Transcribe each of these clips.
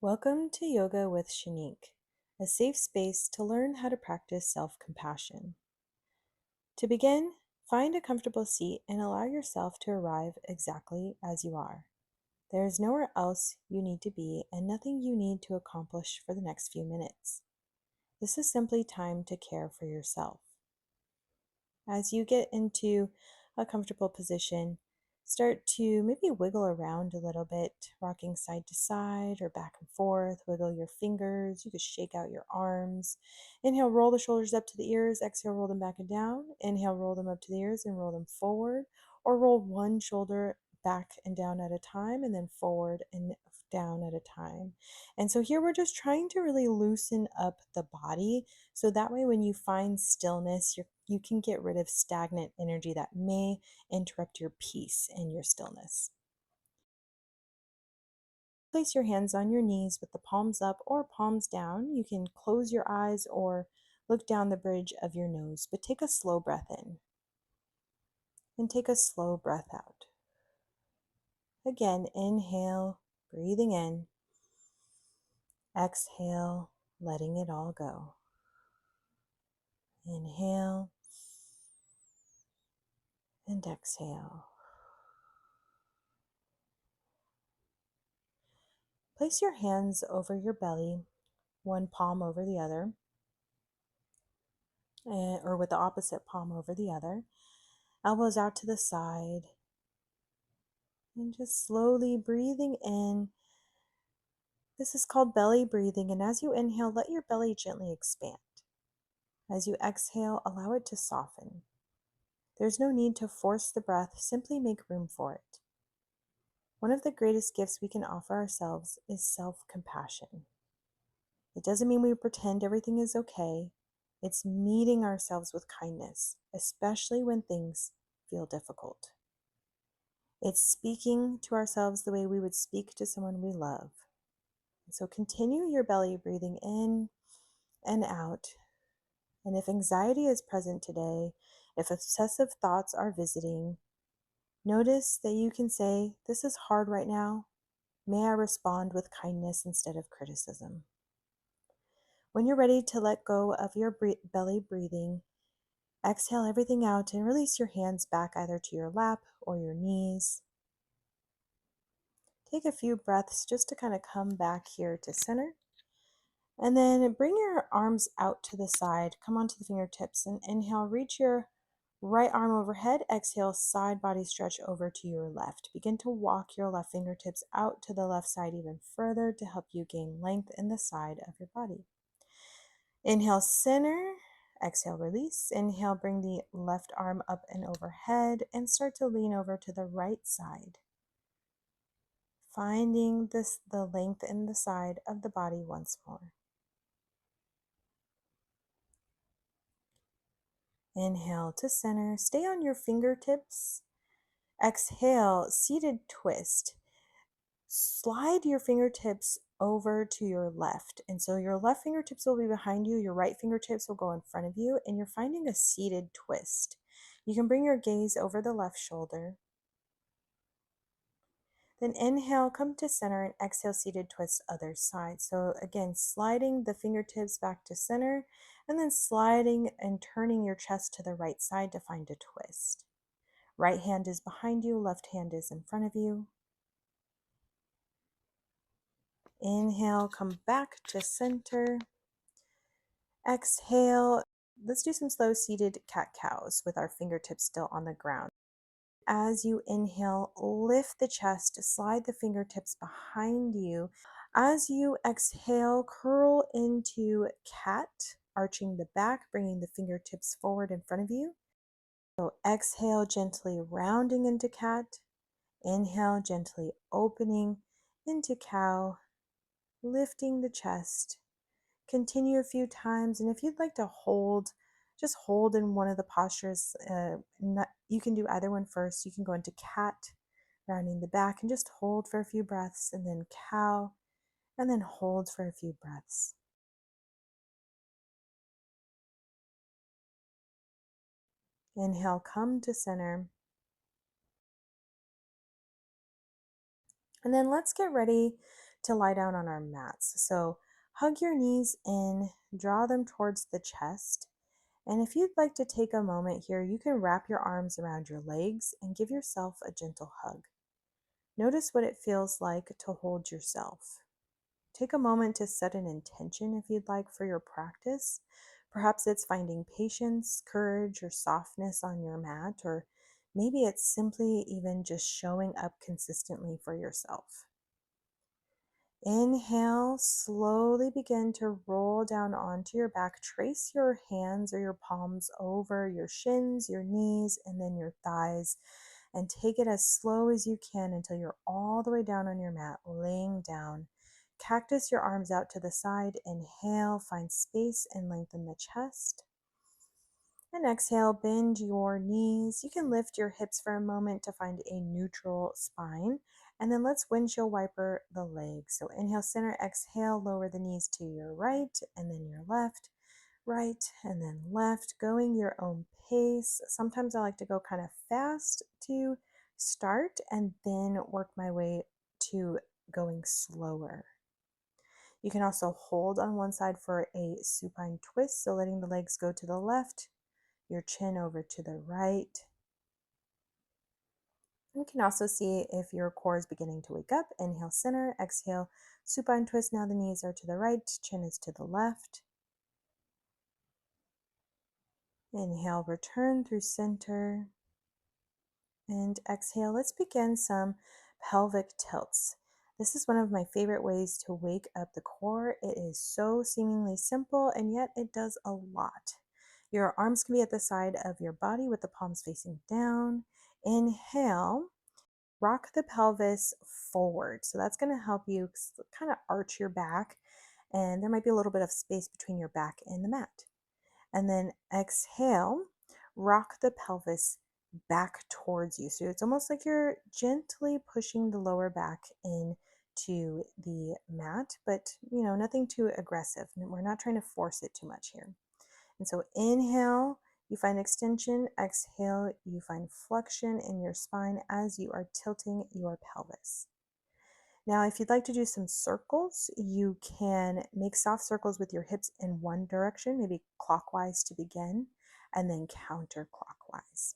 Welcome to Yoga with Shanique, a safe space to learn how to practice self-compassion. To begin, find a comfortable seat and allow yourself to arrive exactly as you are. There is nowhere else you need to be and nothing you need to accomplish for the next few minutes. This is simply time to care for yourself. As you get into a comfortable position, start to maybe wiggle around a little bit, rocking side to side or back and forth. Wiggle your fingers. You could shake out your arms. Inhale, roll the shoulders up to the ears. Exhale, roll them back and down. Inhale, roll them up to the ears and roll them forward. Or roll one shoulder back and down at a time and then forward and down at a time. And so here we're just trying to really loosen up the body so that way when you find stillness, you can get rid of stagnant energy that may interrupt your peace and your stillness. Place your hands on your knees with the palms up or palms down. You can close your eyes or look down the bridge of your nose, but take a slow breath in and take a slow breath out. Again, inhale, breathing in. Exhale, letting it all go. Inhale and exhale. Place your hands over your belly, one palm over the other, or with the opposite palm over the other. Elbows out to the side. And just slowly breathing in. This is called belly breathing. And as you inhale, let your belly gently expand. As you exhale, allow it to soften. There's no need to force the breath, simply make room for it. One of the greatest gifts we can offer ourselves is self-compassion. It doesn't mean we pretend everything is okay. It's meeting ourselves with kindness, especially when things feel difficult. It's speaking to ourselves the way we would speak to someone we love. So continue your belly breathing in and out. And if anxiety is present today, if obsessive thoughts are visiting, notice that you can say, "This is hard right now. May I respond with kindness instead of criticism?" When you're ready to let go of your belly breathing, exhale everything out and release your hands back either to your lap or your knees. Take a few breaths just to kind of come back here to center. And then bring your arms out to the side. Come onto the fingertips and inhale. Reach your right arm overhead. Exhale, side body stretch over to your left. Begin to walk your left fingertips out to the left side even further to help you gain length in the side of your body. Inhale, center. Exhale, release. Inhale, bring the left arm up and overhead and start to lean over to the right side. Finding the length in the side of the body once more. Inhale to center. Stay on your fingertips. Exhale, seated twist. Slide your fingertips over to your left. And so your left fingertips will be behind you. Your right fingertips will go in front of you. And you're finding a seated twist. You can bring your gaze over the left shoulder. Then inhale, come to center, and exhale, seated twist other side. So again, sliding the fingertips back to center, and then sliding and turning your chest to the right side to find a twist. Right hand is behind you, left hand is in front of you. Inhale, come back to center. Exhale. Let's do some slow seated cat-cows with our fingertips still on the ground. As you inhale, lift the chest, slide the fingertips behind you. As you exhale, curl into cat, arching the back, bringing the fingertips forward in front of you. So exhale, gently rounding into cat. Inhale, gently opening into cow, lifting the chest. Continue a few times, and if you'd like to hold, just hold in one of the postures. You can do either one first. You can go into cat, rounding the back, and just hold for a few breaths, and then cow, and then hold for a few breaths. Inhale, come to center. And then let's get ready to lie down on our mats. So hug your knees in, draw them towards the chest. And if you'd like to take a moment here, you can wrap your arms around your legs and give yourself a gentle hug. Notice what it feels like to hold yourself. Take a moment to set an intention if you'd like for your practice. Perhaps it's finding patience, courage, or softness on your mat, or maybe it's simply even just showing up consistently for yourself. Inhale, slowly begin to roll down onto your back. Trace your hands or your palms over your shins, your knees, and then your thighs. And take it as slow as you can until you're all the way down on your mat, laying down. Cactus your arms out to the side. Inhale, find space and lengthen the chest. And exhale, bend your knees. You can lift your hips for a moment to find a neutral spine. And then let's windshield wiper the legs. So inhale, center, exhale, lower the knees to your right and then your left, right, and then left, going your own pace. Sometimes I like to go kind of fast to start and then work my way to going slower. You can also hold on one side for a supine twist, so letting the legs go to the left, your chin over to the right. You can also see if your core is beginning to wake up. Inhale, center, exhale, supine twist. Now the knees are to the right, chin is to the left. Inhale, return through center. And exhale, let's begin some pelvic tilts. This is one of my favorite ways to wake up the core. It is so seemingly simple, and yet it does a lot. Your arms can be at the side of your body with the palms facing down. Inhale, rock the pelvis forward. So that's going to help you kind of arch your back, and there might be a little bit of space between your back and the mat. And then exhale, rock the pelvis back towards you. So it's almost like you're gently pushing the lower back into the mat, but nothing too aggressive. We're not trying to force it too much here. And so inhale, you find extension. Exhale, you find flexion in your spine as you are tilting your pelvis. Now, if you'd like to do some circles, you can make soft circles with your hips in one direction, maybe clockwise to begin, and then counterclockwise.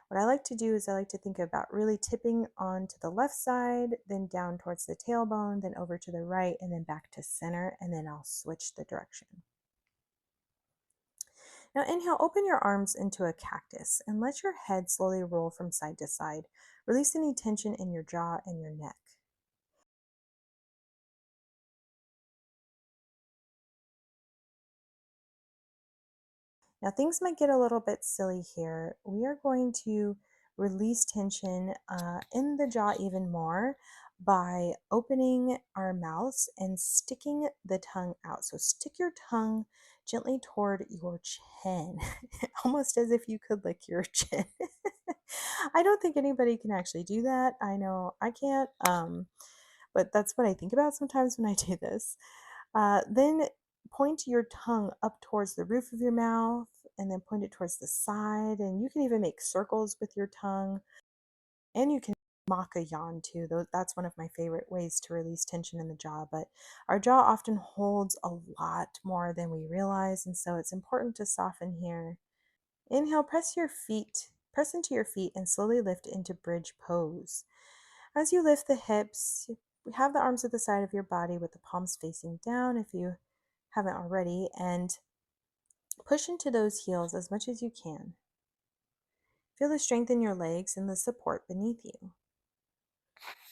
What I like to do is I like to think about really tipping onto the left side, then down towards the tailbone, then over to the right, and then back to center, and then I'll switch the direction. Now inhale, open your arms into a cactus and let your head slowly roll from side to side. Release any tension in your jaw and your neck. Now things might get a little bit silly here. We are going to release tension in the jaw even more by opening our mouths and sticking the tongue out. So stick your tongue gently toward your chin, almost as if you could lick your chin. I don't think anybody can actually do that. I know I can't, but that's what I think about sometimes when I do this. Then point your tongue up towards the roof of your mouth and then point it towards the side. And you can even make circles with your tongue. And you can mock a yawn too. That's one of my favorite ways to release tension in the jaw. But our jaw often holds a lot more than we realize. And so it's important to soften here. Inhale, press into your feet and slowly lift into bridge pose. As you lift the hips, have the arms at the side of your body with the palms facing down if you haven't already, and push into those heels as much as you can. Feel the strength in your legs and the support beneath you.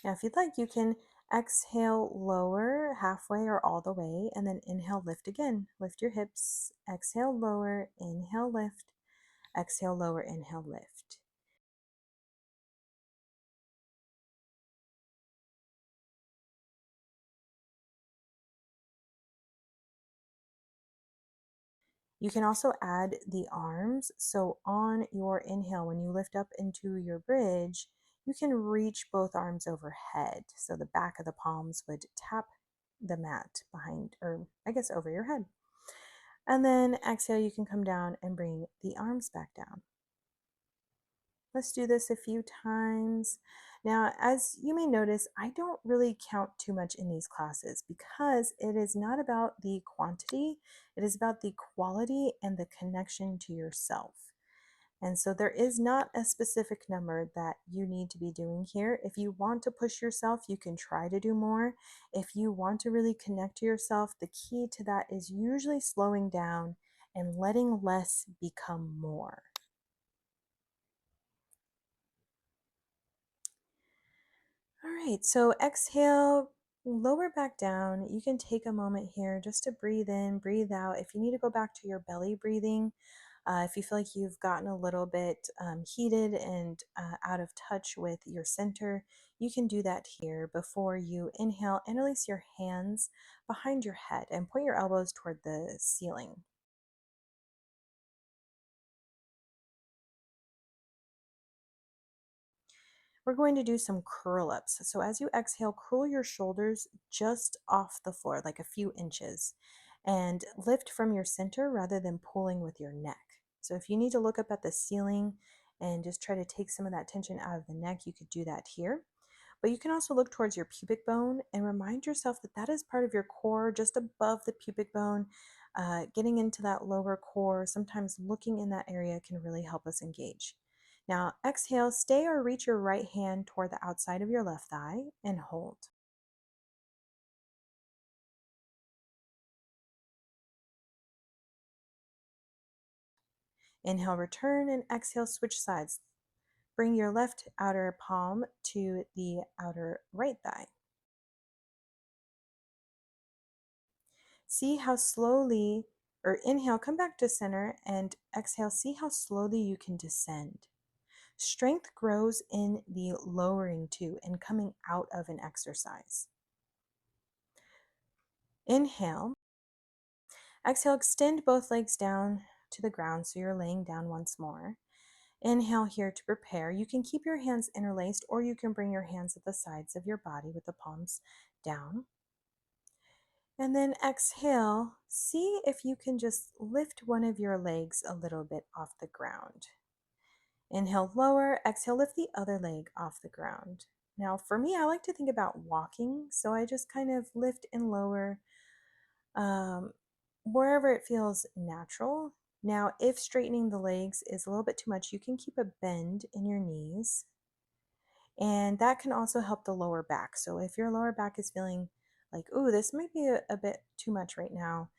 Now, if you'd like, you can exhale, lower halfway or all the way, and then inhale, lift again. Lift your hips, exhale, lower, inhale, lift, exhale, lower, inhale, lift. You can also add the arms. So on your inhale, when you lift up into your bridge, you can reach both arms overhead. So the back of the palms would tap the mat behind, or I guess over your head. And then exhale, you can come down and bring the arms back down. Let's do this a few times. Now, as you may notice, I don't really count too much in these classes because it is not about the quantity, it is about the quality and the connection to yourself. And so there is not a specific number that you need to be doing here. If you want to push yourself, you can try to do more. If you want to really connect to yourself, the key to that is usually slowing down and letting less become more. All right, so exhale, lower back down. You can take a moment here just to breathe in, breathe out. If you need to go back to your belly breathing, if you feel like you've gotten a little bit heated and out of touch with your center, you can do that here before you inhale and release your hands behind your head and point your elbows toward the ceiling. We're going to do some curl ups. So as you exhale, curl your shoulders just off the floor, like a few inches, and lift from your center rather than pulling with your neck. So if you need to look up at the ceiling and just try to take some of that tension out of the neck, you could do that here. But you can also look towards your pubic bone and remind yourself that that is part of your core, just above the pubic bone. Getting into that lower core, sometimes looking in that area can really help us engage. Now, exhale, stay or reach your right hand toward the outside of your left thigh and hold. Inhale, return, and exhale, switch sides. Bring your left outer palm to the outer right thigh. See how slowly, or inhale, come back to center, and exhale, see how slowly you can descend. Strength grows in the lowering too and coming out of an exercise. Inhale. Exhale, extend both legs down to the ground so you're laying down once more. Inhale here to prepare. You can keep your hands interlaced or you can bring your hands at the sides of your body with the palms down. And then exhale, see if you can just lift one of your legs a little bit off the ground. Inhale, lower. Exhale, lift the other leg off the ground. Now, for me, I like to think about walking, so I just kind of lift and lower um, wherever it feels natural. Now, if straightening the legs is a little bit too much, you can keep a bend in your knees, and that can also help the lower back. So, if your lower back is feeling like, ooh, this might be a bit too much right now,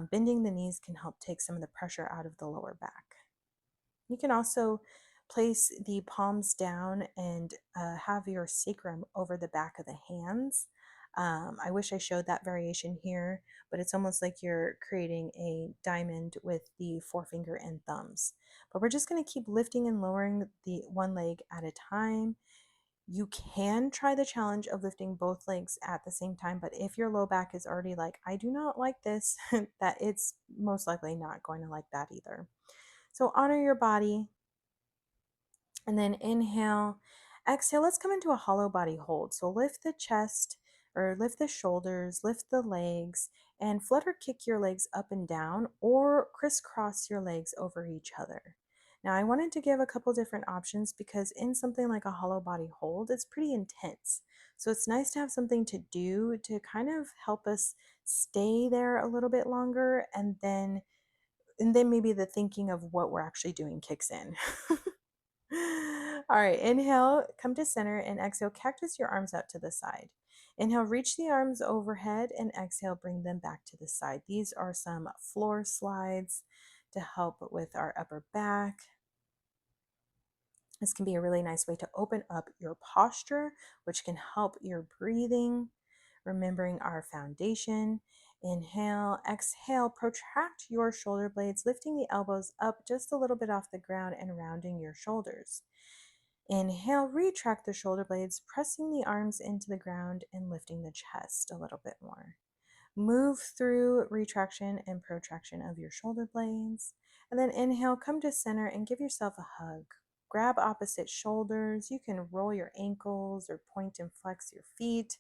bending the knees can help take some of the pressure out of the lower back. You can also place the palms down and have your sacrum over the back of the hands. I wish I showed that variation here, but it's almost like you're creating a diamond with the forefinger and thumbs. But we're just going to keep lifting and lowering the one leg at a time. You can try the challenge of lifting both legs at the same time, but if your low back is already like, I do not like this, that it's most likely not going to like that either. So honor your body, and then inhale, exhale. Let's come into a hollow body hold. So lift the chest or lift the shoulders, lift the legs, and flutter kick your legs up and down or crisscross your legs over each other. Now, I wanted to give a couple different options because in something like a hollow body hold, it's pretty intense. So it's nice to have something to do to kind of help us stay there a little bit longer, and then maybe the thinking of what we're actually doing kicks in. All right, inhale, come to center, and exhale, cactus your arms out to the side. Inhale, reach the arms overhead, and exhale, bring them back to the side. These are some floor slides to help with our upper back. This can be a really nice way to open up your posture, which can help your breathing. Remembering our foundation. Inhale, exhale, protract your shoulder blades, lifting the elbows up just a little bit off the ground and rounding your shoulders. Inhale, retract the shoulder blades, pressing the arms into the ground and lifting the chest a little bit more. Move through retraction and protraction of your shoulder blades. And then inhale, come to center and give yourself a hug. Grab opposite shoulders. You can roll your ankles or point and flex your feet.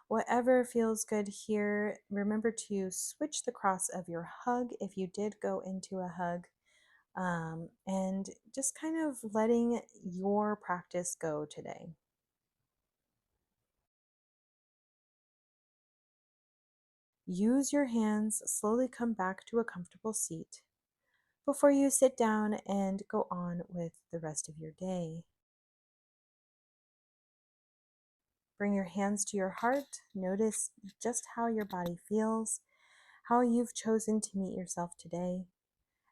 Whatever feels good here. Remember to switch the cross of your hug if you did go into a hug. and just kind of letting your practice go today. Use your hands, slowly come back to a comfortable seat before you sit down and go on with the rest of your day. Bring your hands to your heart. Notice just how your body feels, how you've chosen to meet yourself today.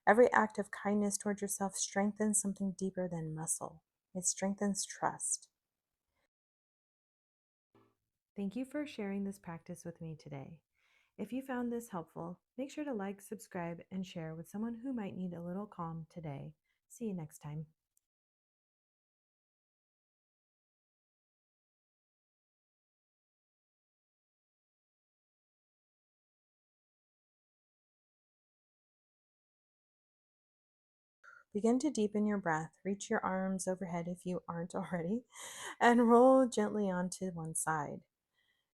Every act of kindness towards yourself strengthens something deeper than muscle. It strengthens trust. Thank you for sharing this practice with me today. If you found this helpful, make sure to like, subscribe, and share with someone who might need a little calm today. See you next time. Begin to deepen your breath. Reach your arms overhead if you aren't already, and roll gently onto one side.